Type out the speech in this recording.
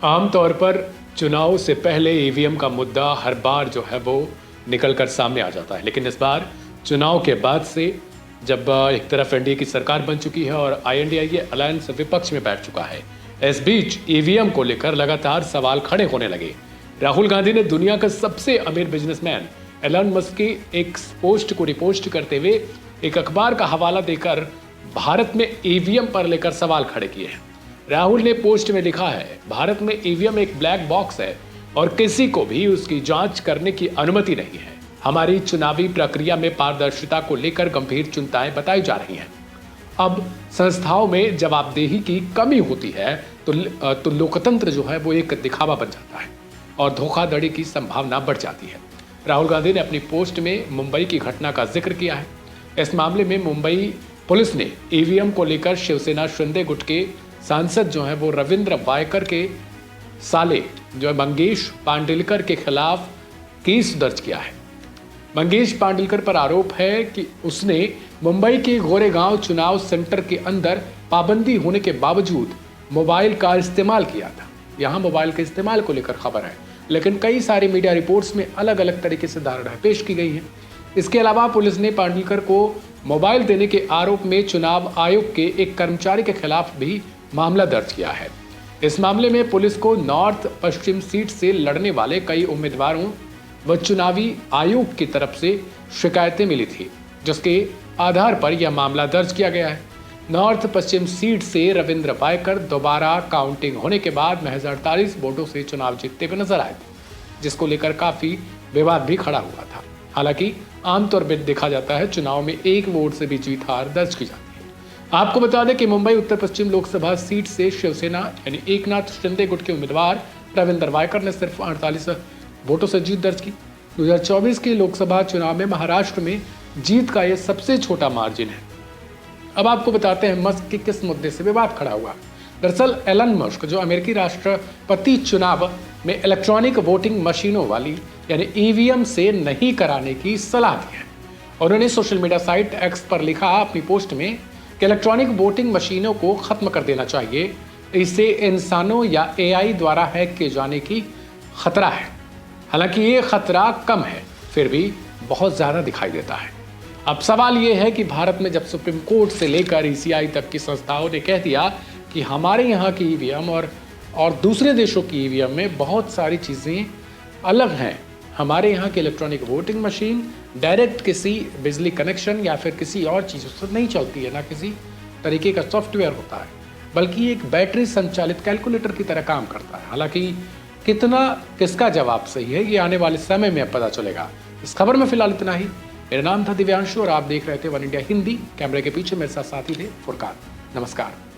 आमतौर पर चुनाव से पहले ईवीएम का मुद्दा हर बार जो है वो निकल कर सामने आ जाता है, लेकिन इस बार चुनाव के बाद से जब एक तरफ एनडीए की सरकार बन चुकी है और आईएनडीआईए अलायंस विपक्ष में बैठ चुका है, इस बीच ईवीएम को लेकर लगातार सवाल खड़े होने लगे। राहुल गांधी ने दुनिया का सबसे अमीर बिजनेसमैन एलन मस्क की एक पोस्ट को रिपोस्ट करते हुए एक अखबार का हवाला देकर भारत में ईवीएम पर लेकर सवाल खड़े किए हैं। राहुल ने पोस्ट में लिखा है, भारत में ईवीएम एक ब्लैक बॉक्स है और किसी को भी उसकी जांच करने की अनुमति नहीं है। हमारी चुनावी प्रक्रिया में पारदर्शिता को लेकर गंभीर चिंताएं बताई जा रही हैं। अब संस्थाओं में जवाबदेही की कमी होती है तो लोकतंत्र जो है वो एक दिखावा बन जाता है और धोखाधड़ी की संभावना बढ़ जाती है। राहुल गांधी ने अपनी पोस्ट में मुंबई की घटना का जिक्र किया है। इस मामले में मुंबई पुलिस ने ईवीएम को लेकर शिवसेना शिंदे गुट के सांसद जो है वो रविंद्र वायकर के साले जो है मंगेश पांडेलकर के खिलाफ केस दर्ज किया है। मंगेश पांडेलकर पर आरोप है कि उसने मुंबई के गोरेगांव चुनाव सेंटर के अंदर पाबंदी होने के बावजूद मोबाइल का इस्तेमाल किया था। यहाँ मोबाइल के इस्तेमाल को लेकर खबर है, लेकिन कई सारी मीडिया रिपोर्ट्स में अलग अलग तरीके से धारणाएं पेश की गई हैं। इसके अलावा पुलिस ने पांडेलकर को मोबाइल देने के आरोप में चुनाव आयोग के एक कर्मचारी के खिलाफ भी मामला दर्ज किया है। इस मामले में पुलिस को नॉर्थ पश्चिम सीट से लड़ने वाले कई उम्मीदवारों व चुनावी आयोग की तरफ से शिकायतें मिली थी, जिसके आधार पर यह मामला दर्ज किया गया है। नॉर्थ पश्चिम सीट से रविंद्र वायकर दोबारा काउंटिंग होने के बाद महज 48 वोटों से चुनाव जीतते हुए नजर आए थे, जिसको लेकर काफी विवाद भी खड़ा हुआ था। हालांकि आमतौर पर देखा जाता है चुनाव में एक वोट से भी जीत हार दर्ज की जाती है। आपको बता दें कि मुंबई उत्तर पश्चिम लोकसभा सीट से शिवसेना यानी एकनाथ शिंदे गुट के उम्मीदवार रविंद्र वायकर ने सिर्फ 48 वोटों से जीत दर्ज की। 2024 के लोकसभा चुनाव में महाराष्ट्र में जीत का यह सबसे छोटा मार्जिन है। अब आपको बताते हैं मस्क के किस मुद्दे से विवाद खड़ा हुआ। दरअसल एलन मस्क जो अमेरिकी राष्ट्रपति चुनाव में इलेक्ट्रॉनिक वोटिंग मशीनों वाली यानी ईवीएम से नहीं कराने की सलाह दी है। उन्होंने सोशल मीडिया साइट एक्स पर लिखा अपनी पोस्ट में कि इलेक्ट्रॉनिक वोटिंग मशीनों को खत्म कर देना चाहिए, इससे इंसानों या एआई द्वारा हैक किए जाने की खतरा है। हालांकि ये खतरा कम है, फिर भी बहुत ज़्यादा दिखाई देता है। अब सवाल ये है कि भारत में जब सुप्रीम कोर्ट से लेकर ईसीआई तक की संस्थाओं ने कह दिया कि हमारे यहाँ की ईवीएम और दूसरे देशों की ईवीएम में बहुत सारी चीज़ें अलग हैं, हमारे यहाँ की इलेक्ट्रॉनिक वोटिंग मशीन डायरेक्ट किसी बिजली कनेक्शन या फिर किसी और चीज़ों से नहीं चलती है, ना किसी तरीके का सॉफ्टवेयर होता है, बल्कि एक बैटरी संचालित कैलकुलेटर की तरह काम करता है। हालांकि किसका जवाब सही है ये आने वाले समय में पता चलेगा। इस खबर में फिलहाल इतना ही। मेरा नाम था दिव्यांशु और आप देख रहे थे वन इंडिया हिंदी। कैमरे के पीछे मेरे साथ साथी थे फुरकान। नमस्कार।